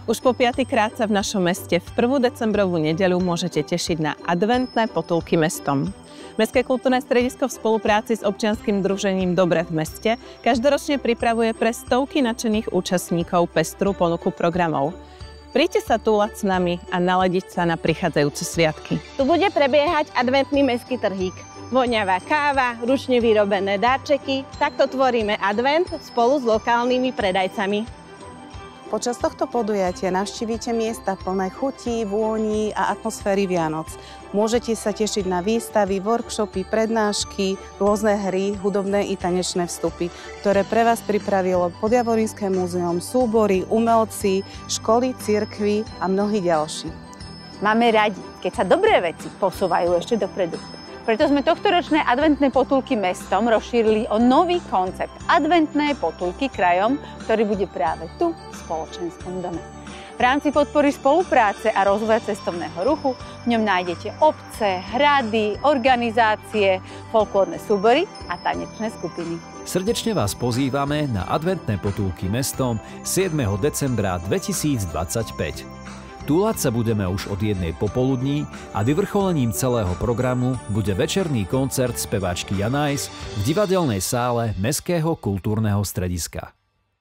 Už po 5. krát sa v našom meste v 1. decembrovú nedeľu môžete tešiť na adventné potulky mestom. Mestské kultúrne stredisko v spolupráci s občianskym združením Dobre v meste každoročne pripravuje pre stovky nadšených účastníkov pestrú ponuku programov. Príďte sa túlať s nami a naladiť sa na prichádzajúce sviatky. Tu bude prebiehať adventný mestský trhík. Voňavá káva, ručne vyrobené darčeky. Takto tvoríme advent spolu s lokálnymi predajcami. Počas tohto podujatia navštívite miesta plné chutí, vôní a atmosféry Vianoc. Môžete sa tešiť na výstavy, workshopy, prednášky, rôzne hry, hudobné i tanečné vstupy, ktoré pre vás pripravilo Podjavorínske múzeum, súbory, umelci, školy, cirkvi a mnohí ďalší. Máme radi, keď sa dobré veci posúvajú ešte dopredu. Preto sme tohtoročné adventné potulky mestom rozšírili o nový koncept adventné potulky krajom, ktorý bude práve tu v spoločenskom dome. V rámci podpory spolupráce a rozvoja cestovného ruchu v ňom nájdete obce, hrady, organizácie, folklórne súbory a tanečné skupiny. Srdečne vás pozývame na adventné potulky mestom 7. decembra 2025. Túlať sa budeme už od 1. popoludní a vyvrcholením celého programu bude večerný koncert speváčky Janajs v divadelnej sále Mestského kultúrneho strediska.